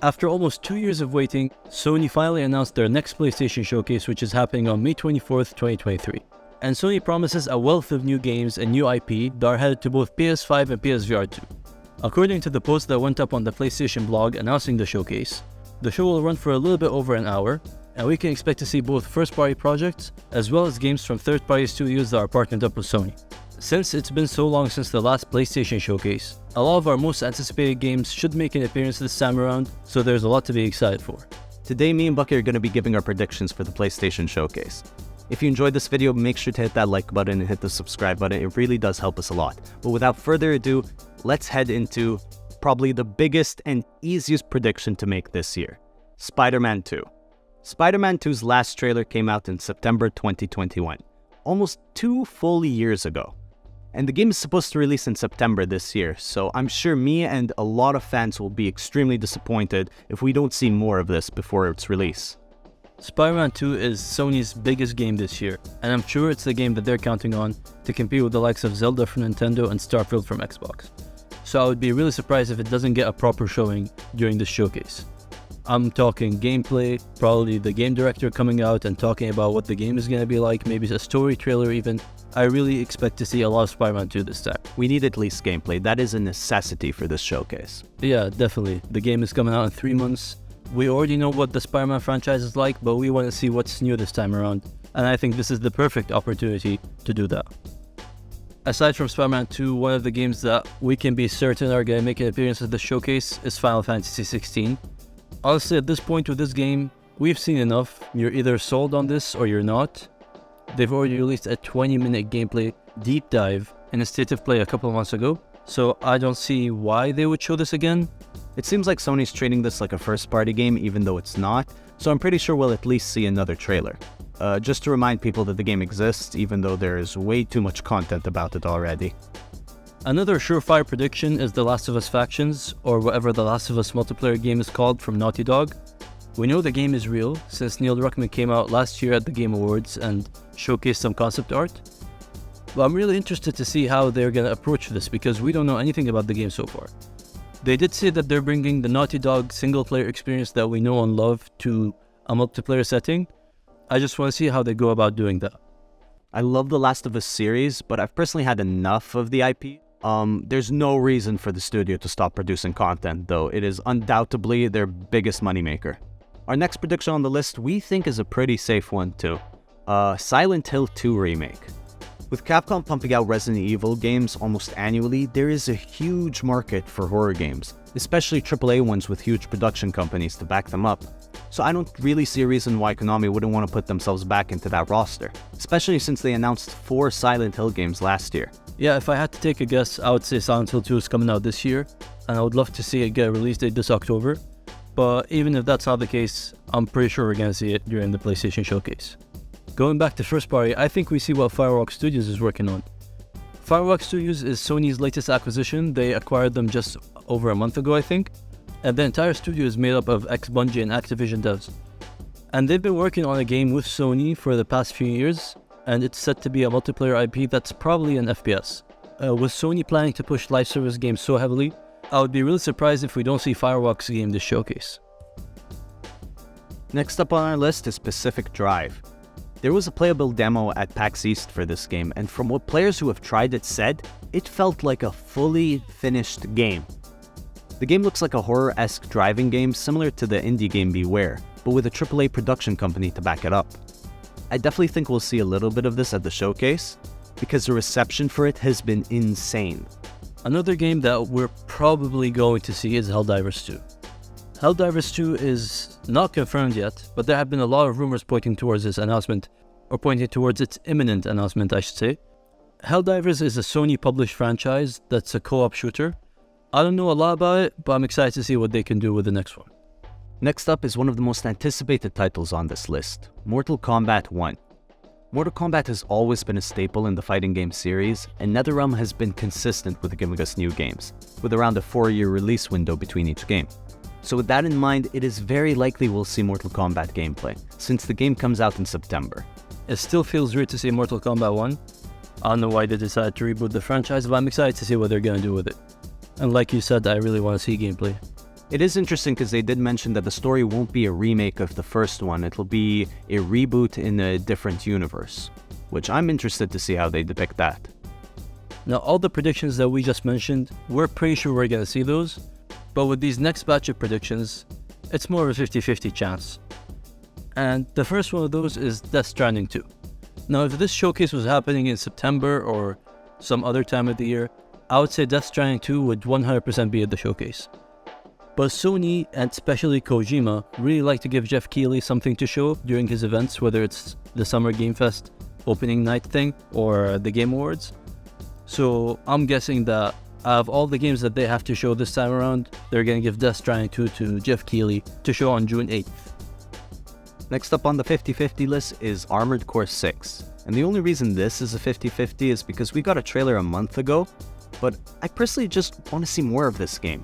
After almost 2 years of waiting, Sony finally announced their next PlayStation showcase, which is happening on May 24th, 2023. And Sony promises a wealth of new games and new IP that are headed to both PS5 and PSVR 2. According to the post that went up on the PlayStation blog announcing the showcase, the show will run for a little bit over an hour, and we can expect to see both first-party projects as well as games from third-party studios that are partnered up with Sony. Since it's been so long since the last PlayStation showcase, a lot of our most anticipated games should make an appearance this time around, so there's a lot to be excited for. Today, me and Bucky are going to be giving our predictions for the PlayStation showcase. If you enjoyed this video, make sure to hit that like button and hit the subscribe button. It really does help us a lot. But without further ado, let's head into probably the biggest and easiest prediction to make this year: Spider-Man 2. Spider-Man 2's last trailer came out in September 2021, almost 2 full years ago. And the game is supposed to release in September this year, so I'm sure me and a lot of fans will be extremely disappointed if we don't see more of this before its release. Spider-Man 2 is Sony's biggest game this year, and I'm sure it's the game that they're counting on to compete with the likes of Zelda from Nintendo and Starfield from Xbox. So I would be really surprised if it doesn't get a proper showing during this showcase. I'm talking gameplay, probably the game director coming out and talking about what the game is going to be like, maybe a story trailer even. I really expect to see a lot of Spider-Man 2 this time. We need at least gameplay. That is a necessity for this showcase. Yeah, definitely. The game is coming out in 3 months. We already know what the Spider-Man franchise is like, but we want to see what's new this time around. And I think this is the perfect opportunity to do that. Aside from Spider-Man 2, one of the games that we can be certain are going to make an appearance at the showcase is Final Fantasy 16. Honestly, at this point with this game, we've seen enough. You're either sold on this or you're not. They've already released a 20-minute gameplay deep dive in a state of play a couple of months ago, so I don't see why they would show this again. It seems like Sony's treating this like a first-party game even though it's not, so I'm pretty sure we'll at least see another trailer. Just to remind people that the game exists even though there is way too much content about it already. Another surefire prediction is The Last of Us Factions, or whatever The Last of Us multiplayer game is called, from Naughty Dog. We know the game is real, since Neil Druckmann came out last year at the Game Awards and showcased some concept art. But I'm really interested to see how they're going to approach this, because we don't know anything about the game so far. They did say that they're bringing the Naughty Dog single-player experience that we know and love to a multiplayer setting. I just want to see how they go about doing that. I love the Last of Us series, but I've personally had enough of the IP. There's no reason for the studio to stop producing content, though. It is undoubtedly their biggest moneymaker. Our next prediction on the list we think is a pretty safe one too. Silent Hill 2 Remake. With Capcom pumping out Resident Evil games almost annually, there is a huge market for horror games, especially AAA ones with huge production companies to back them up. So I don't really see a reason why Konami wouldn't want to put themselves back into that roster, especially since they announced 4 Silent Hill games last year. Yeah, if I had to take a guess, I would say Silent Hill 2 is coming out this year, and I would love to see it get a release date this October. But even if that's not the case, I'm pretty sure we're going to see it during the PlayStation showcase. Going back to first party, I think we see what Firewalk Studios is working on. Firewalk Studios is Sony's latest acquisition. They acquired them just over a month ago, I think. And the entire studio is made up of ex-Bungie and Activision devs. And they've been working on a game with Sony for the past few years, and it's set to be a multiplayer IP that's probably an FPS. With Sony planning to push live service games so heavily, I would be really surprised if we don't see Firewalk's game this showcase. Next up on our list is Pacific Drive. There was a playable demo at PAX East for this game, and from what players who have tried it said, it felt like a fully finished game. The game looks like a horror-esque driving game similar to the indie game Beware, but with a AAA production company to back it up. I definitely think we'll see a little bit of this at the showcase, because the reception for it has been insane. Another game that we're probably going to see is Helldivers 2. Helldivers 2 is not confirmed yet, but there have been a lot of rumors pointing towards this announcement, or pointing towards its imminent announcement, I should say. Helldivers is a Sony-published franchise that's a co-op shooter. I don't know a lot about it, but I'm excited to see what they can do with the next one. Next up is one of the most anticipated titles on this list, Mortal Kombat 1. Mortal Kombat has always been a staple in the fighting game series, and NetherRealm has been consistent with giving us new games, with around a 4-year release window between each game. So with that in mind, it is very likely we'll see Mortal Kombat gameplay, since the game comes out in September. It still feels weird to see Mortal Kombat 1. I don't know why they decided to reboot the franchise, but I'm excited to see what they're going to do with it. And like you said, I really want to see gameplay. It is interesting because they did mention that the story won't be a remake of the first one, it'll be a reboot in a different universe, which I'm interested to see how they depict that. Now, all the predictions that we just mentioned, we're pretty sure we're gonna see those, but with these next batch of predictions, it's more of a 50-50 chance. And the first one of those is Death Stranding 2. Now, if this showcase was happening in September or some other time of the year, I would say Death Stranding 2 would 100% be at the showcase. But Sony, and especially Kojima, really like to give Jeff Keighley something to show during his events, whether it's the Summer Game Fest opening night thing or the Game Awards. So I'm guessing that out of all the games that they have to show this time around, they're going to give Death Stranding 2 to Jeff Keighley to show on June 8th. Next up on the 50-50 list is Armored Core 6. And the only reason this is a 50-50 is because we got a trailer a month ago, but I personally just want to see more of this game.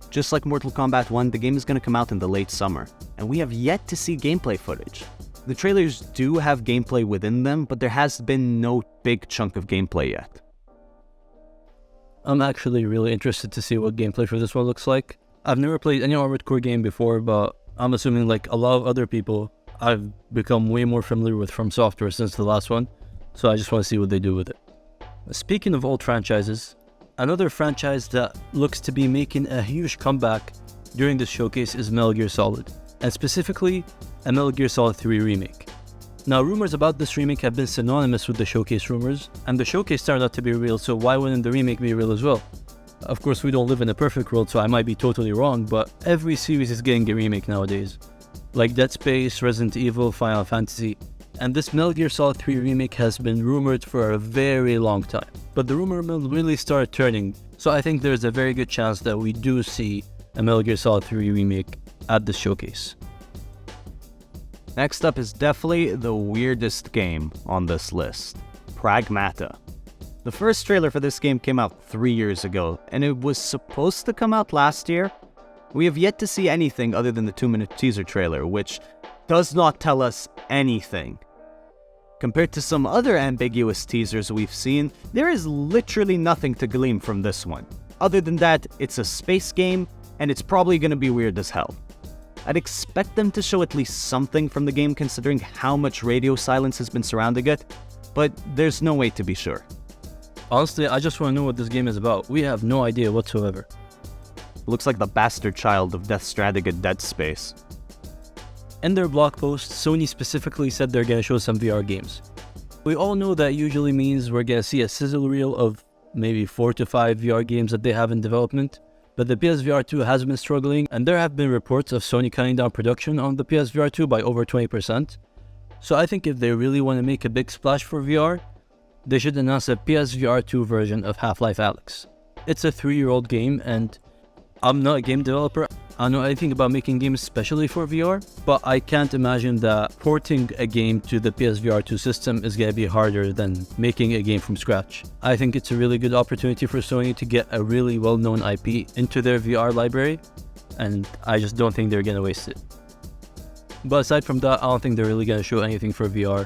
Just like Mortal Kombat 1, the game is going to come out in the late summer, and we have yet to see gameplay footage. The trailers do have gameplay within them, but there has been no big chunk of gameplay yet. I'm actually really interested to see what gameplay for this one looks like. I've never played any Armored Core game before, but I'm assuming like a lot of other people, I've become way more familiar with FromSoftware since the last one, so I just want to see what they do with it. Speaking of old franchises, another franchise that looks to be making a huge comeback during this showcase is Metal Gear Solid, and specifically a Metal Gear Solid 3 remake. Now, rumors about this remake have been synonymous with the showcase rumors, and the showcase turned out to be real, so why wouldn't the remake be real as well? Of course, we don't live in a perfect world, so I might be totally wrong, but every series is getting a remake nowadays. Like Dead Space, Resident Evil, Final Fantasy, and this Metal Gear Solid 3 remake has been rumored for a very long time. But the rumor mill really started turning, so I think there's a very good chance that we do see a Metal Gear Solid 3 remake at this showcase. Next up is definitely the weirdest game on this list, Pragmata. The first trailer for this game came out 3 years ago, and it was supposed to come out last year. We have yet to see anything other than the 2-minute teaser trailer, which does not tell us anything. Compared to some other ambiguous teasers we've seen, there is literally nothing to glean from this one. Other than that, it's a space game, and it's probably going to be weird as hell. I'd expect them to show at least something from the game considering how much radio silence has been surrounding it, but there's no way to be sure. Honestly, I just want to know what this game is about. We have no idea whatsoever. It looks like the bastard child of Death Stranding and Dead Space. In their blog post, Sony specifically said they're going to show some VR games. We all know that usually means we're going to see a sizzle reel of maybe 4 to 5 VR games that they have in development, but the PSVR 2 has been struggling, and there have been reports of Sony cutting down production on the PSVR 2 by over 20%. So I think if they really want to make a big splash for VR, they should announce a PSVR 2 version of Half-Life Alyx. It's a 3-year-old game, and I'm not a game developer. I don't know anything about making games especially for VR, but I can't imagine that porting a game to the PSVR 2 system is going to be harder than making a game from scratch. I think it's a really good opportunity for Sony to get a really well-known IP into their VR library, and I just don't think they're going to waste it. But aside from that, I don't think they're really going to show anything for VR.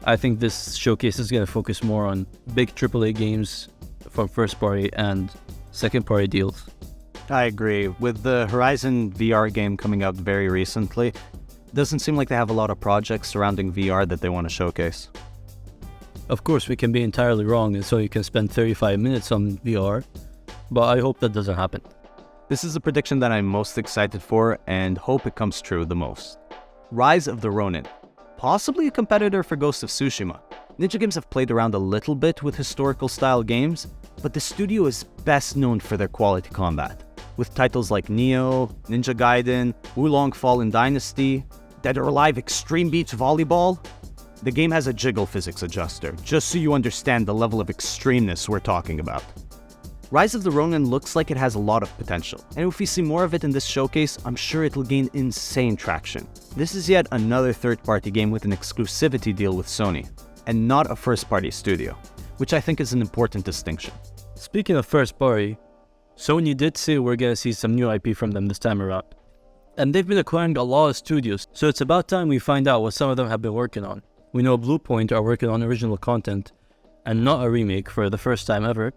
I think this showcase is going to focus more on big AAA games from first-party and second-party deals. I agree. With the Horizon VR game coming out very recently, it doesn't seem like they have a lot of projects surrounding VR that they want to showcase. Of course, we can be entirely wrong, and so you can spend 35 minutes on VR, but I hope that doesn't happen. This is the prediction that I'm most excited for and hope it comes true the most. Rise of the Ronin. Possibly a competitor for Ghost of Tsushima. Ninja Games have played around a little bit with historical style games, but the studio is best known for their quality combat. With titles like Neo, Ninja Gaiden, Wulong Fallen Dynasty, Dead or Alive Extreme Beach Volleyball, the game has a jiggle physics adjuster, just so you understand the level of extremeness we're talking about. Rise of the Ronin looks like it has a lot of potential, and if we see more of it in this showcase, I'm sure it'll gain insane traction. This is yet another third-party game with an exclusivity deal with Sony, and not a first-party studio, which I think is an important distinction. Speaking of first-party, Sony did say we're gonna see some new IP from them this time around. And they've been acquiring a lot of studios, so it's about time we find out what some of them have been working on. We know Bluepoint are working on original content, and not a remake for the first time ever.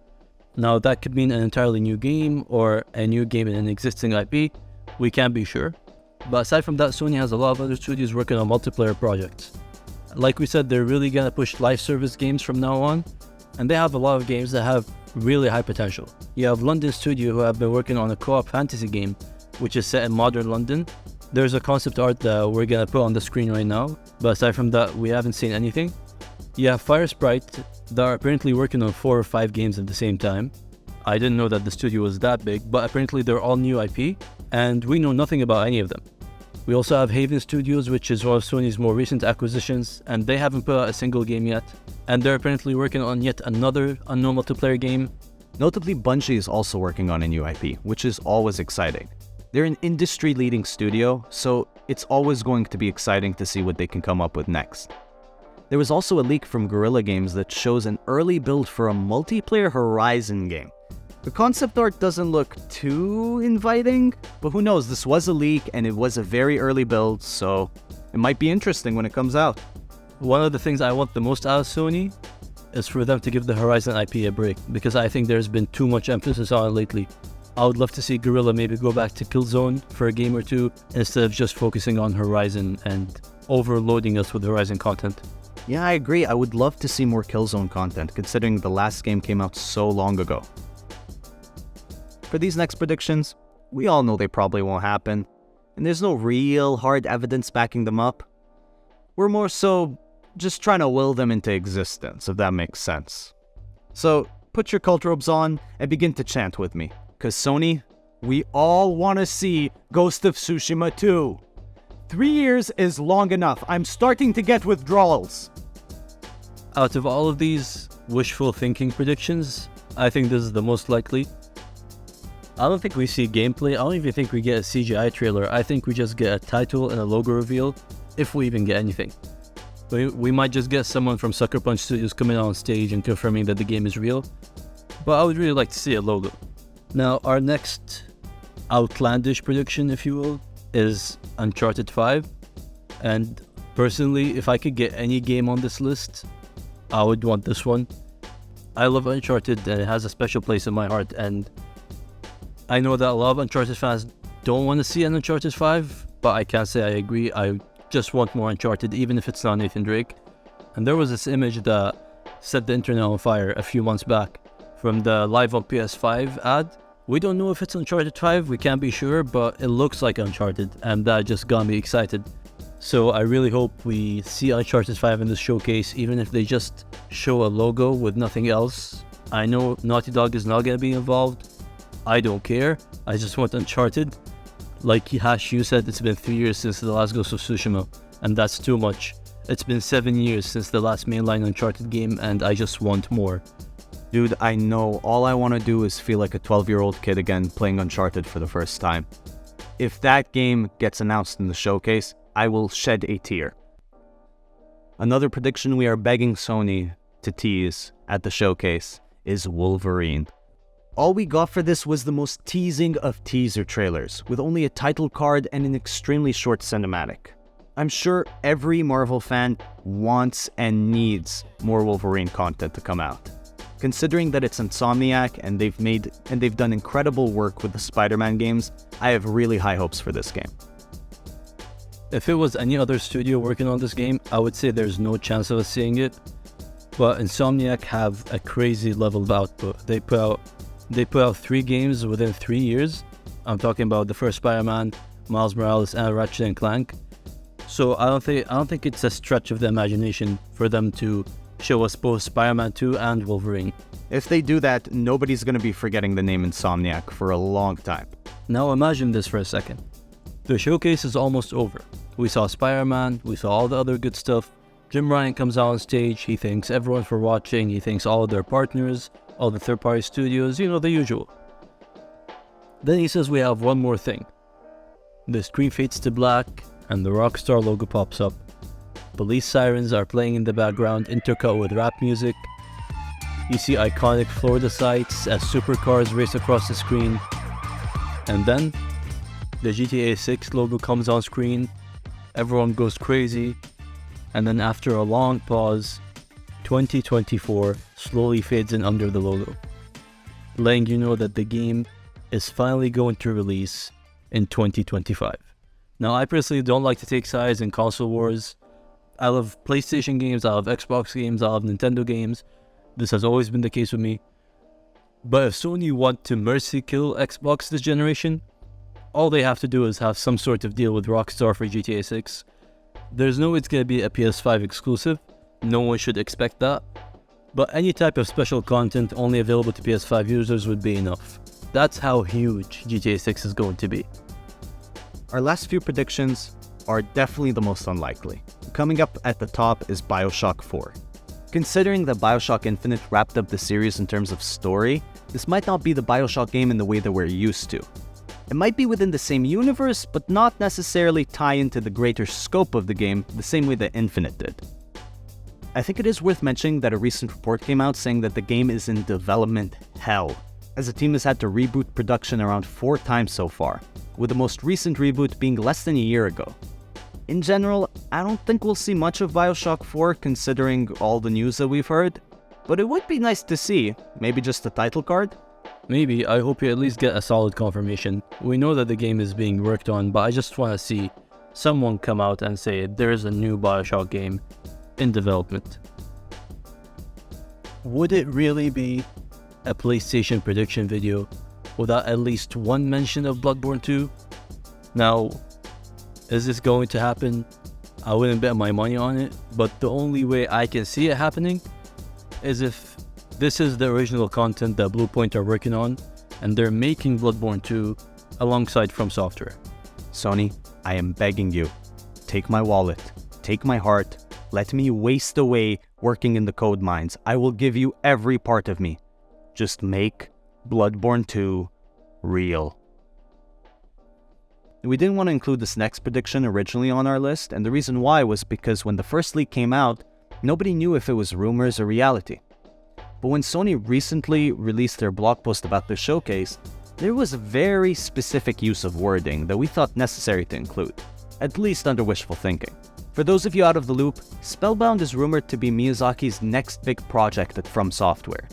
Now that could mean an entirely new game, or a new game in an existing IP, we can't be sure. But aside from that, Sony has a lot of other studios working on multiplayer projects. Like we said, they're really gonna push live service games from now on, and they have a lot of games that have really high potential. You have London Studio, who have been working on a co-op fantasy game, which is set in modern London. There's a concept art that we're gonna put on the screen right now, but aside from that, we haven't seen anything. You have Fire Sprite, that are apparently working on 4 or 5 games at the same time. I didn't know that the studio was that big, but apparently they're all new IP, and we know nothing about any of them. We also have Haven Studios, which is one of Sony's more recent acquisitions, and they haven't put out a single game yet. And they're apparently working on yet another unknown multiplayer game. Notably, Bungie is also working on a new IP, which is always exciting. They're an industry-leading studio, so it's always going to be exciting to see what they can come up with next. There was also a leak from Guerrilla Games that shows an early build for a multiplayer Horizon game. The concept art doesn't look too inviting, but who knows, this was a leak and it was a very early build, so it might be interesting when it comes out. One of the things I want the most out of Sony is for them to give the Horizon IP a break, because I think there's been too much emphasis on it lately. I would love to see Guerrilla maybe go back to Killzone for a game or two, instead of just focusing on Horizon and overloading us with Horizon content. Yeah, I agree. I would love to see more Killzone content, considering the last game came out so long ago. For these next predictions, we all know they probably won't happen, and there's no real hard evidence backing them up. We're more so just trying to will them into existence, if that makes sense. So, put your cult robes on and begin to chant with me, cause Sony, we all want to see Ghost of Tsushima 2. 3 years is long enough. I'm starting to get withdrawals. Out of all of these wishful thinking predictions, I think this is the most likely. I don't think we see gameplay. I don't even think we get a CGI trailer. I think we just get a title and a logo reveal, if we even get anything. We might just get someone from Sucker Punch Studios coming out on stage and confirming that the game is real, but I would really like to see a logo. Now, our next outlandish prediction, if you will, is Uncharted 5. And personally, if I could get any game on this list, I would want this one. I love Uncharted and it has a special place in my heart, and I know that a lot of Uncharted fans don't want to see an Uncharted 5, but I can't say I agree. I just want more Uncharted, even if it's not Nathan Drake. And there was this image that set the internet on fire a few months back from the Live on PS5 ad. We don't know if it's Uncharted 5, we can't be sure, but it looks like Uncharted, and that just got me excited. So I really hope we see Uncharted 5 in this showcase, even if they just show a logo with nothing else. I know Naughty Dog is not going to be involved. I don't care. I just want Uncharted. Like Hash, you said, it's been 3 years since the last Ghost of Tsushima, and that's too much. It's been 7 years since the last mainline Uncharted game, and I just want more. Dude, I know. All I want to do is feel like a 12-year-old kid again playing Uncharted for the first time. If that game gets announced in the showcase, I will shed a tear. Another prediction we are begging Sony to tease at the showcase is Wolverine. All we got for this was the most teasing of teaser trailers, with only a title card and an extremely short cinematic. I'm sure every Marvel fan wants and needs more Wolverine content to come out. Considering that it's Insomniac and they've done incredible work with the Spider-Man games, I have really high hopes for this game. If it was any other studio working on this game, I would say there's no chance of us seeing it. But Insomniac have a crazy level of output. They put out 3 games within 3 years. I'm talking about the first Spider-Man, Miles Morales, and Ratchet & Clank. So I don't think it's a stretch of the imagination for them to show us both Spider-Man 2 and Wolverine. If they do that, nobody's going to be forgetting the name Insomniac for a long time. Now imagine this for a second. The showcase is almost over. We saw Spider-Man, we saw all the other good stuff. Jim Ryan comes out on stage, he thanks everyone for watching, he thanks all of their partners, all the third-party studios, you know, the usual. Then he says we have one more thing. The screen fades to black, and the Rockstar logo pops up. Police sirens are playing in the background, intercut with rap music. You see iconic Florida sights as supercars race across the screen. And then, the GTA 6 logo comes on screen, everyone goes crazy, and then after a long pause, 2024 slowly fades in under the logo, letting you know that the game is finally going to release in 2025. Now, I personally don't like to take sides in console wars. I love PlayStation games, I love Xbox games, I love Nintendo games. This has always been the case with me. But if Sony want to mercy kill Xbox this generation, all they have to do is have some sort of deal with Rockstar for GTA 6. There's no way it's going to be a PS5 exclusive. No one should expect that. But any type of special content only available to PS5 users would be enough. That's how huge GTA 6 is going to be. Our last few predictions are definitely the most unlikely. Coming up at the top is BioShock 4. Considering that BioShock Infinite wrapped up the series in terms of story, this might not be the BioShock game in the way that we're used to. It might be within the same universe, but not necessarily tie into the greater scope of the game the same way that Infinite did. I think it is worth mentioning that a recent report came out saying that the game is in development hell, as the team has had to reboot production around 4 times so far, with the most recent reboot being less than a year ago. In general, I don't think we'll see much of BioShock 4 considering all the news that we've heard, but it would be nice to see, maybe just a title card. Maybe. I hope you at least get a solid confirmation. We know that the game is being worked on, but I just want to see someone come out and say there's a new BioShock game in development. Would it really be a PlayStation prediction video without at least one mention of Bloodborne 2? Now, is this going to happen? I wouldn't bet my money on it, but the only way I can see it happening is if this is the original content that Bluepoint are working on, and they're making Bloodborne 2 alongside FromSoftware. Sony, I am begging you, take my wallet, take my heart, let me waste away working in the code mines. I will give you every part of me. Just make Bloodborne 2 real. We didn't want to include this next prediction originally on our list, and the reason why was because when the first leak came out, nobody knew if it was rumors or reality. But when Sony recently released their blog post about the showcase, there was a very specific use of wording that we thought necessary to include, at least under wishful thinking. For those of you out of the loop, Spellbound is rumored to be Miyazaki's next big project at FromSoftware.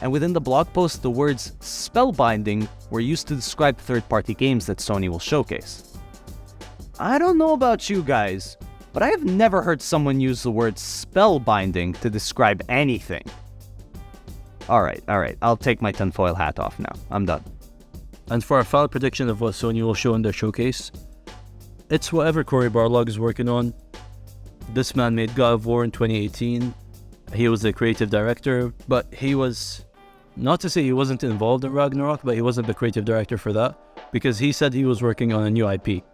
And within the blog post, the words spellbinding were used to describe third-party games that Sony will showcase. I don't know about you guys, but I have never heard someone use the word spellbinding to describe anything. Alright, I'll take my tinfoil hat off now. I'm done. And for our final prediction of what Sony will show in their showcase, it's whatever Cory Barlog is working on. This man made God of War in 2018. He was the creative director, but he was, not to say he wasn't involved in Ragnarok, but he wasn't the creative director for that, because he said he was working on a new IP.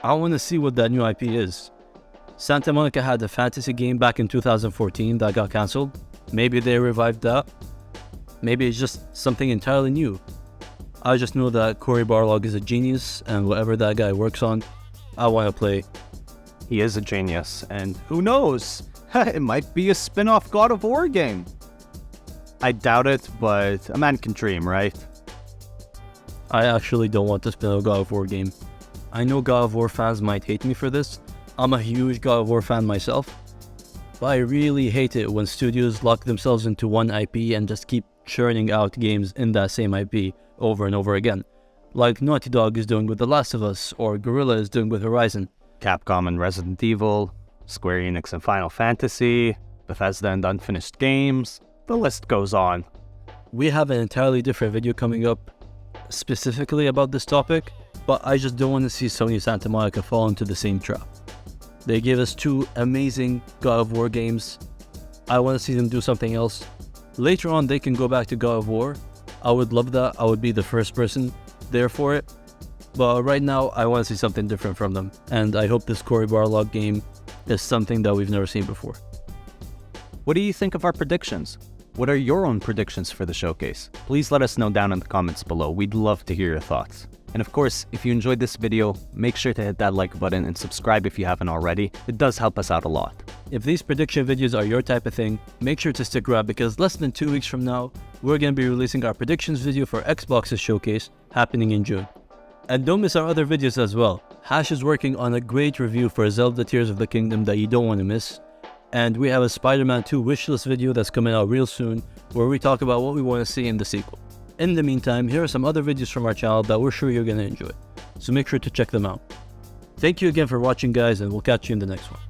I want to see what that new IP is. Santa Monica had a fantasy game back in 2014 that got cancelled. Maybe they revived that. Maybe it's just something entirely new. I just know that Cory Barlog is a genius, and whatever that guy works on, I want to play. He is a genius, and who knows? It might be a spin-off God of War game. I doubt it, but a man can dream, right? I actually don't want to spin-off God of War game. I know God of War fans might hate me for this. I'm a huge God of War fan myself. But I really hate it when studios lock themselves into one IP and just keep churning out games in that same IP over and over again. Like Naughty Dog is doing with The Last of Us, or Guerrilla is doing with Horizon. Capcom and Resident Evil, Square Enix and Final Fantasy, Bethesda and Unfinished Games, the list goes on. We have an entirely different video coming up specifically about this topic, but I just don't want to see Sony Santa Monica fall into the same trap. They gave us 2 amazing God of War games. I want to see them do something else. Later on, they can go back to God of War. I would love that. I would be the first person there for it. But right now, I want to see something different from them. And I hope this Cory Barlog game is something that we've never seen before. What do you think of our predictions? What are your own predictions for the showcase? Please let us know down in the comments below. We'd love to hear your thoughts. And of course, if you enjoyed this video, make sure to hit that like button and subscribe if you haven't already. It does help us out a lot. If these prediction videos are your type of thing, make sure to stick around because less than 2 weeks from now, we're going to be releasing our predictions video for Xbox's showcase happening in June. And don't miss our other videos as well. Hash is working on a great review for Zelda Tears of the Kingdom that you don't want to miss. And we have a Spider-Man 2 wishlist video that's coming out real soon where we talk about what we want to see in the sequel. In the meantime, here are some other videos from our channel that we're sure you're going to enjoy. so make sure to check them out. Thank you again for watching, guys, and we'll catch you in the next one.